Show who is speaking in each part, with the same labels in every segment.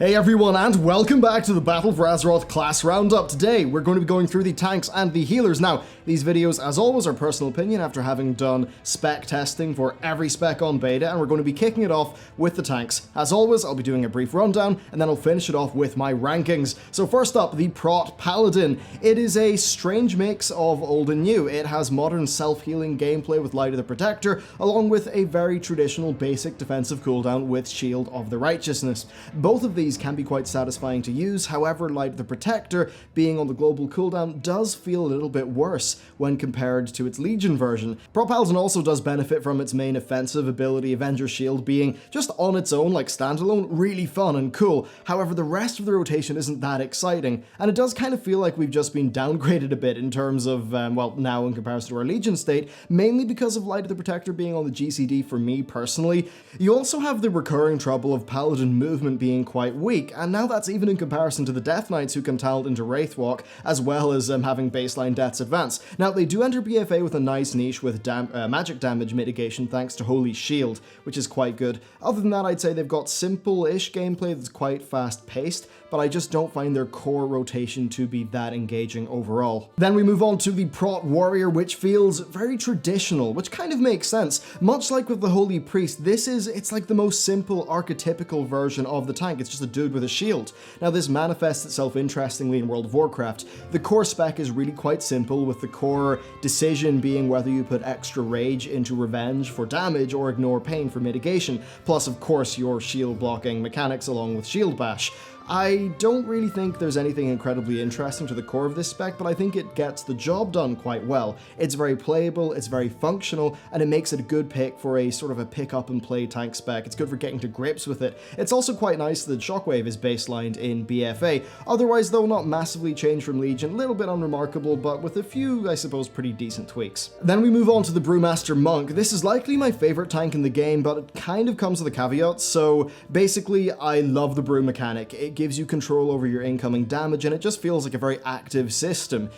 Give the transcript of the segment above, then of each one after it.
Speaker 1: Hey everyone, and welcome back to the Battle for Azeroth class roundup. Today we're going to be going through the tanks and the healers. Now, these videos, as always, are personal opinion after having done spec testing for every spec on beta, and we're going to be kicking it off with the tanks. As always, I'll be doing a brief rundown, and then I'll finish it off with my rankings. So first up, the Prot Paladin. It is a strange mix of old and new. It has modern self-healing gameplay with Light of the Protector, along with a very traditional basic defensive cooldown with Shield of the Righteousness. Both of these can be quite satisfying to use, however, Light of the Protector, being on the global cooldown, does feel a little bit worse when compared to its Legion version. Prot Paladin also does benefit from its main offensive ability, Avenger Shield, being just on its own, like standalone, really fun and cool. However, the rest of the rotation isn't that exciting, and it does kind of feel like we've just been downgraded a bit in terms of, well, now in comparison to our Legion state, mainly because of Light of the Protector being on the GCD for me personally. You also have the recurring trouble of Paladin movement being quite weak, and now that's even in comparison to the Death Knights who can talent into Wraithwalk, as well as having baseline Death's Advance. Now, they do enter BfA with a nice niche with magic damage mitigation thanks to Holy Shield, which is quite good. Other than that, I'd say they've got simple-ish gameplay that's quite fast-paced, but I just don't find their core rotation to be that engaging overall. Then we move on to the Prot Warrior, which feels very traditional, which kind of makes sense. Much like with the Holy Priest, it's like the most simple, archetypical version of the tank. It's just a dude with a shield. Now, this manifests itself interestingly in World of Warcraft. The core spec is really quite simple, with the core decision being whether you put extra rage into revenge for damage or ignore pain for mitigation, plus of course your shield blocking mechanics along with shield bash. I don't really think there's anything incredibly interesting to the core of this spec, but I think it gets the job done quite well. It's very playable, it's very functional, and it makes it a good pick for a sort of a pick up and play tank spec. It's good for getting to grips with it. It's also quite nice that Shockwave is baselined in BfA. Otherwise, though, not massively changed from Legion, a little bit unremarkable, but with a few, I suppose, pretty decent tweaks. Then we move on to the Brewmaster Monk. This is likely my favorite tank in the game, but it kind of comes with a caveat. So basically, I love the brew mechanic. It gives you control over your incoming damage, and it just feels like a very active system,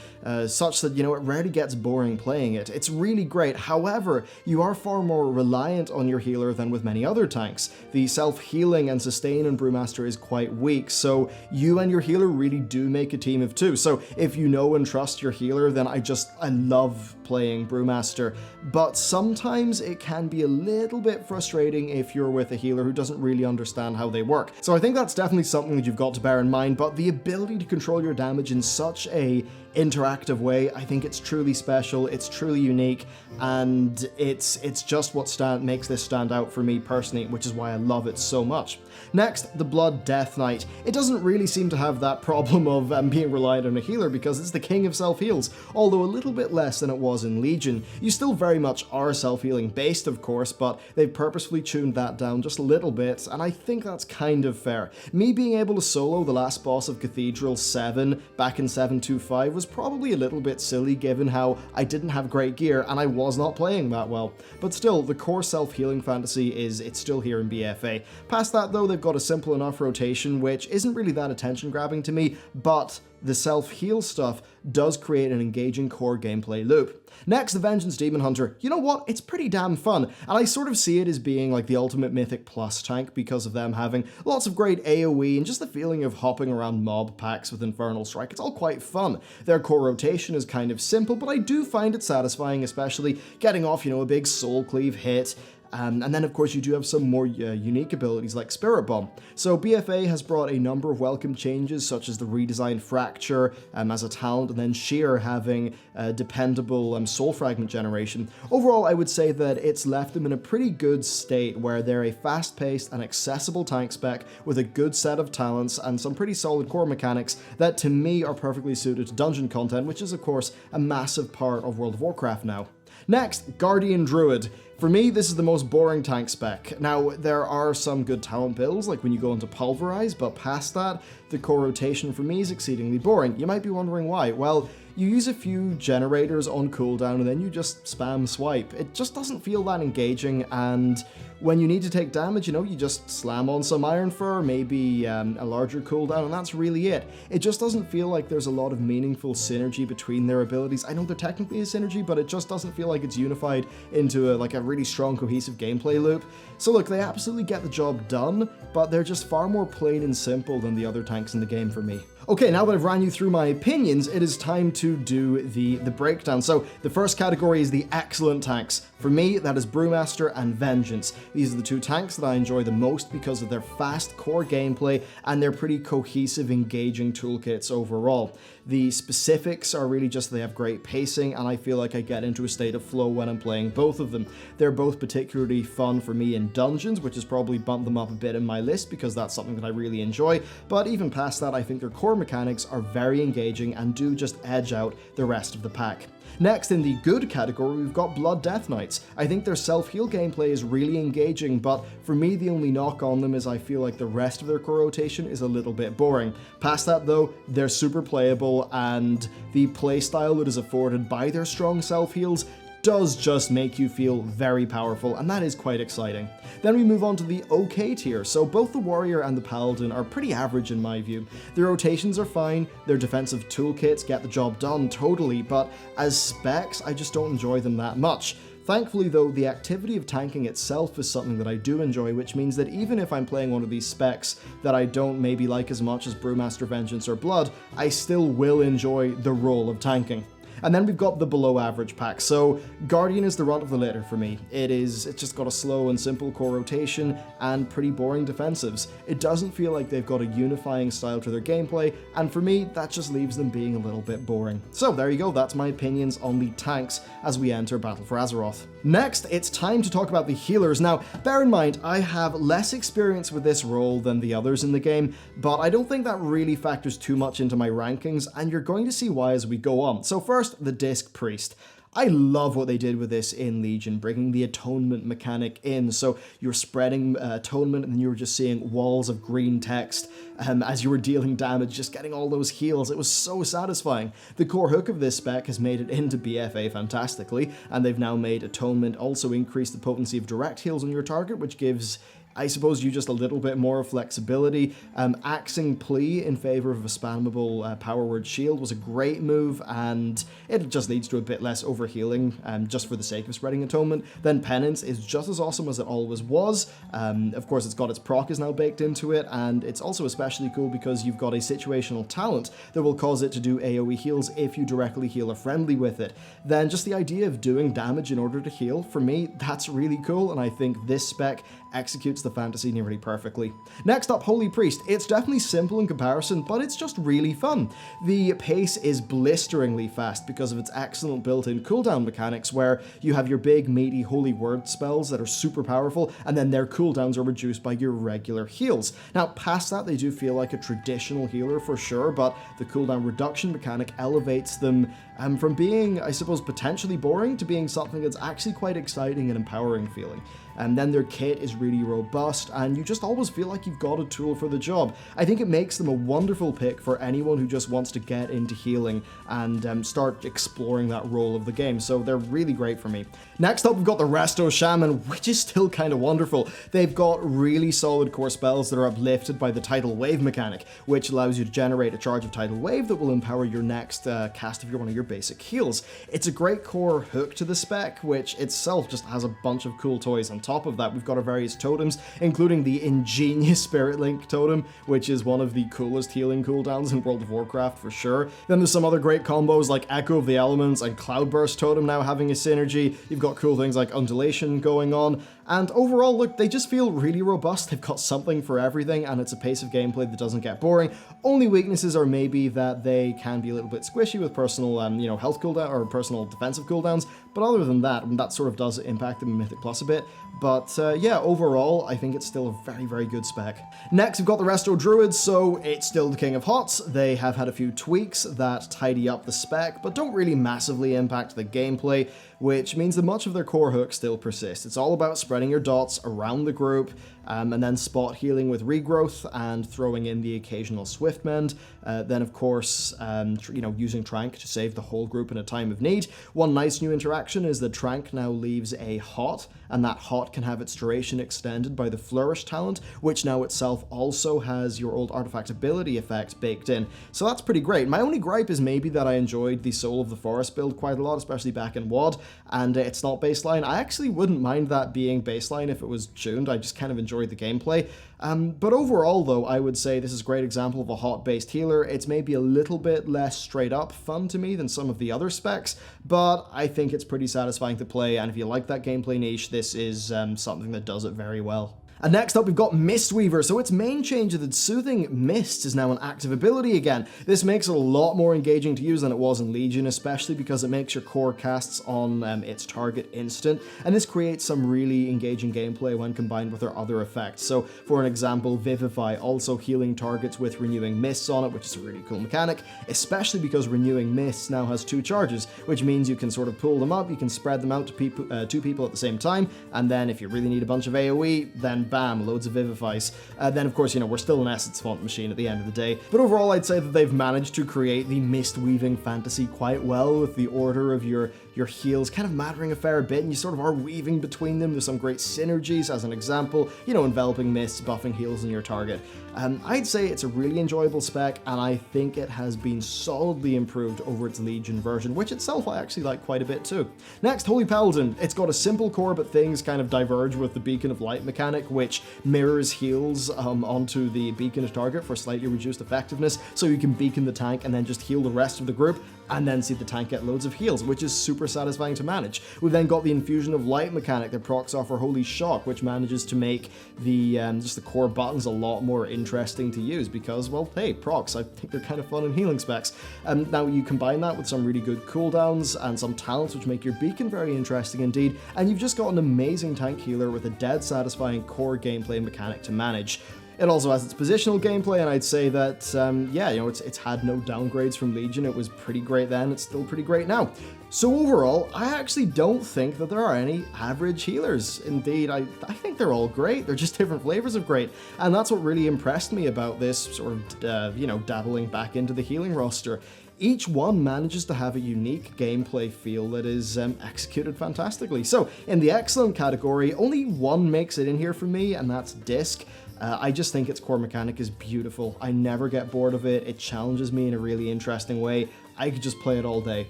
Speaker 1: such that, you know, it rarely gets boring playing it. It's really great. However, you are far more reliant on your healer than with many other tanks. The self-healing and sustain in Brewmaster is quite weak, so you and your healer really do make a team of two. So if you know and trust your healer, then I love playing Brewmaster, but sometimes it can be a little bit frustrating if you're with a healer who doesn't really understand how they work. So I think that's definitely something that you've got to bear in mind, but the ability to control your damage in such a interactive way, I think it's truly special, it's truly unique, and it's just what makes this stand out for me personally, which is why I love it so much. Next, the Blood Death Knight. It doesn't really seem to have that problem of being reliant on a healer because it's the king of self-heals, although a little bit less than it was in Legion. You still very much are self-healing based, of course, but they've purposefully tuned that down just a little bit, and I think that's kind of fair. Me being able to solo the last boss of Cathedral 7 back in 7.2.5 was probably a little bit silly given how I didn't have great gear and I was not playing that well. But still, the core self-healing fantasy it's still here in BfA. Past that though, they've got a simple enough rotation which isn't really that attention grabbing to me, but the self-heal stuff does create an engaging core gameplay loop. Next, the Vengeance Demon Hunter. You know what? It's pretty damn fun, and I sort of see it as being like the ultimate Mythic Plus tank because of them having lots of great AoE and just the feeling of hopping around mob packs with Infernal Strike. It's all quite fun. Their core rotation is kind of simple, but I do find it satisfying, especially getting off, you know, a big Soul Cleave hit. And then, of course, you do have some more unique abilities like Spirit Bomb. So BfA has brought a number of welcome changes, such as the redesigned Fracture as a talent, and then Sheer having dependable Soul Fragment generation. Overall, I would say that it's left them in a pretty good state, where they're a fast-paced and accessible tank spec with a good set of talents and some pretty solid core mechanics that, to me, are perfectly suited to dungeon content, which is, of course, a massive part of World of Warcraft now. Next, Guardian Druid. For me, this is the most boring tank spec. Now, there are some good talent builds, like when you go into Pulverize, but past that, the core rotation for me is exceedingly boring. You might be wondering why. Well, you use a few generators on cooldown and then you just spam swipe. It just doesn't feel that engaging, and when you need to take damage, you know, you just slam on some Iron Fur, maybe a larger cooldown, and that's really it. It just doesn't feel like there's a lot of meaningful synergy between their abilities. I know they're technically a synergy, but it just doesn't feel like it's unified into a really strong, cohesive gameplay loop. So look, they absolutely get the job done, but they're just far more plain and simple than the other tanks in the game for me. Okay, now that I've ran you through my opinions, it is time to do the breakdown. So the first category is the excellent tanks. For me, that is Brewmaster and Vengeance. These are the two tanks that I enjoy the most because of their fast core gameplay and their pretty cohesive, engaging toolkits overall. The specifics are really just they have great pacing, and I feel like I get into a state of flow when I'm playing both of them. They're both particularly fun for me in dungeons, which has probably bumped them up a bit in my list because that's something that I really enjoy, but even past that, I think their core mechanics are very engaging and do just edge out the rest of the pack. Next, in the good category, we've got Blood Death Knights. I think their self-heal gameplay is really engaging, but for me, the only knock on them is I feel like the rest of their core rotation is a little bit boring. Past that though, they're super playable, and the playstyle that is afforded by their strong self-heals does just make you feel very powerful, and that is quite exciting. Then we move on to the okay tier. So both the Warrior and the Paladin are pretty average in my view. Their rotations are fine, their defensive toolkits get the job done totally, but as specs, I just don't enjoy them that much. Thankfully though, the activity of tanking itself is something that I do enjoy, which means that even if I'm playing one of these specs that I don't maybe like as much as Brewmaster, Vengeance, or Blood, I still will enjoy the role of tanking. And then we've got the below average pack. So Guardian is the runt of the litter for me. It's just got a slow and simple core rotation and pretty boring defensives. It doesn't feel like they've got a unifying style to their gameplay, and for me, that just leaves them being a little bit boring. So there you go, that's my opinions on the tanks as we enter Battle for Azeroth. Next, it's time to talk about the healers. Now, bear in mind, I have less experience with this role than the others in the game, but I don't think that really factors too much into my rankings, and you're going to see why as we go on. So first, the Disc Priest. I love what they did with this in Legion, bringing the atonement mechanic in. So you're spreading atonement and then you were just seeing walls of green text as you were dealing damage, just getting all those heals. It was so satisfying. The core hook of this spec has made it into BfA fantastically, and they've now made atonement also increase the potency of direct heals on your target, which gives, I suppose, you just a little bit more flexibility. Axing Plea in favor of a spammable power word shield was a great move, and it just leads to a bit less overhealing just for the sake of spreading atonement. Then Penance is just as awesome as it always was. Of course, it's got its proc is now baked into it, and it's also especially cool because you've got a situational talent that will cause it to do AoE heals if you directly heal a friendly with it. Then just the idea of doing damage in order to heal, for me, that's really cool, and I think this spec executes the fantasy nearly perfectly. Next up, Holy Priest. It's definitely simple in comparison, but it's just really fun. The pace is blisteringly fast because of its excellent built-in cooldown mechanics, where you have your big, meaty Holy Word spells that are super powerful, and then their cooldowns are reduced by your regular heals. Now, past that, they do feel like a traditional healer for sure, but the cooldown reduction mechanic elevates them from being, I suppose, potentially boring to being something that's actually quite exciting and empowering feeling. And then their kit is really robust, and you just always feel like you've got a tool for the job. I think it makes them a wonderful pick for anyone who just wants to get into healing and start exploring that role of the game, so they're really great for me. Next up, we've got the Resto Shaman, which is still kind of wonderful. They've got really solid core spells that are uplifted by the Tidal Wave mechanic, which allows you to generate a charge of Tidal Wave that will empower your next cast of one of your basic heals. It's a great core hook to the spec, which itself just has a bunch of cool toys. On top of that, we've got our various totems, including the ingenious Spirit Link totem, which is one of the coolest healing cooldowns in World of Warcraft for sure. Then there's some other great combos like Echo of the Elements and Cloudburst totem now having a synergy. You've got cool things like Undulation going on, and overall, look, they just feel really robust. They've got something for everything, and it's a pace of gameplay that doesn't get boring. Only weaknesses are maybe that they can be a little bit squishy with personal, health cooldown or personal defensive cooldowns, but other than that, that sort of does impact them in Mythic Plus a bit. But yeah, overall, I think it's still a very, very good spec. Next, we've got the Resto Druids, so it's still the king of hots. They have had a few tweaks that tidy up the spec, but don't really massively impact the gameplay. which means that much of their core hook still persists. It's all about spreading your dots around the group, and then spot healing with regrowth and throwing in the occasional swift mend. Then of course, using Trank to save the whole group in a time of need. One nice new interaction is that Trank now leaves a hot, and that hot can have its duration extended by the Flourish talent, which now itself also has your old artifact ability effect baked in. So that's pretty great. My only gripe is maybe that I enjoyed the Soul of the Forest build quite a lot, especially back in WoD, and it's not baseline. I actually wouldn't mind that being baseline if it was tuned. I just kind of enjoyed the gameplay. But overall, though, I would say this is a great example of a hot-based healer. It's maybe a little bit less straight-up fun to me than some of the other specs, but I think it's pretty satisfying to play, and if you like that gameplay niche, this is something that does it very well. And next up, we've got Mistweaver. So its main change is that Soothing Mist is now an active ability again. This makes it a lot more engaging to use than it was in Legion, especially because it makes your core casts on its target instant, and this creates some really engaging gameplay when combined with their other effects. So for an example, Vivify, also healing targets with Renewing Mists on it, which is a really cool mechanic, especially because Renewing Mists now has 2 charges, which means you can sort of pull them up, you can spread them out to 2 people at the same time, and then if you really need a bunch of AoE, then bam, loads of Vivifies. Then of course, we're still an Essence Font machine at the end of the day. But overall, I'd say that they've managed to create the mist weaving fantasy quite well, with the order of your heals kind of mattering a fair bit, and you sort of are weaving between them. There's some great synergies, as an example, enveloping mists, buffing heals on your target. I'd say it's a really enjoyable spec, and I think it has been solidly improved over its Legion version, which itself I actually like quite a bit too. Next, Holy Paladin. It's got a simple core, but things kind of diverge with the Beacon of Light mechanic, which mirrors heals onto the Beacon of target for slightly reduced effectiveness, so you can beacon the tank and then just heal the rest of the group, and then see the tank get loads of heals, which is super satisfying to manage. We've then got the Infusion of Light mechanic that procs off our Holy Shock, which manages to make the just the core buttons a lot more interesting to use because, well, hey, procs, I think they're kind of fun in healing specs. Now you combine that with some really good cooldowns and some talents which make your beacon very interesting indeed, and you've just got an amazing tank healer with a dead satisfying core gameplay mechanic to manage. It also has its positional gameplay, and I'd say that, it's had no downgrades from Legion. It was pretty great then, it's still pretty great now. So overall, I actually don't think that there are any average healers. Indeed, I think they're all great. They're just different flavors of great, and that's what really impressed me about this sort of, dabbling back into the healing roster. Each one manages to have a unique gameplay feel that is executed fantastically. So, in the excellent category, only one makes it in here for me, and that's Disc. I just think its core mechanic is beautiful. I never get bored of it. It challenges me in a really interesting way. I could just play it all day.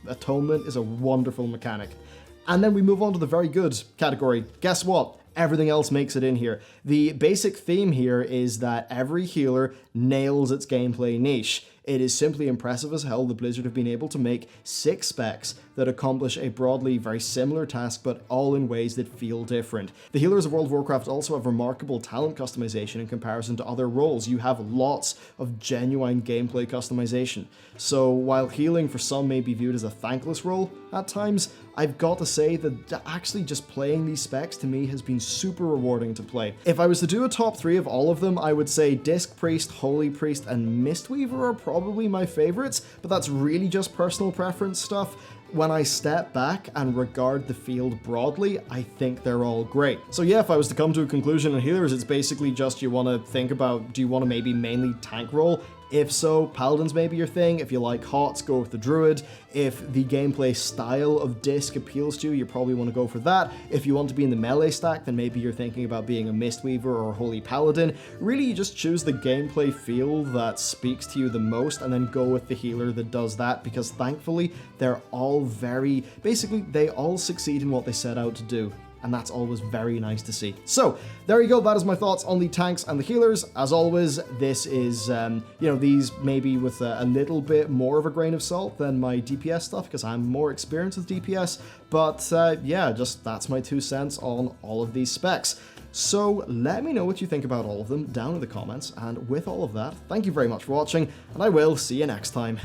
Speaker 1: Atonement is a wonderful mechanic. And then we move on to the very good category. Guess what? Everything else makes it in here. The basic theme here is that every healer nails its gameplay niche. It is simply impressive as hell that Blizzard have been able to make 6 specs that accomplish a broadly very similar task, but all in ways that feel different. The healers of World of Warcraft also have remarkable talent customization in comparison to other roles. You have lots of genuine gameplay customization. So while healing for some may be viewed as a thankless role at times, I've got to say that actually just playing these specs to me has been super rewarding to play. If I was to do a top 3 of all of them, I would say Disc Priest, Holy Priest, and Mistweaver are probably my favorites, but that's really just personal preference stuff. When I step back and regard the field broadly, I think they're all great. So yeah, if I was to come to a conclusion on healers, it's basically just you want to think about, do you want to maybe mainly tank role? If so, Paladin's maybe your thing. If you like Hots, go with the Druid. If the gameplay style of Disc appeals to you, you probably want to go for that. If you want to be in the melee stack, then maybe you're thinking about being a Mistweaver or Holy Paladin. Really, you just choose the gameplay feel that speaks to you the most and then go with the healer that does that, because thankfully, they're all basically, they all succeed in what they set out to do. And that's always very nice to see. So, there you go, that is my thoughts on the tanks and the healers. As always, this is, these maybe with a little bit more of a grain of salt than my DPS stuff, because I'm more experienced with DPS, but yeah, just that's my 2 cents on all of these specs. So, let me know what you think about all of them down in the comments, and with all of that, thank you very much for watching, and I will see you next time.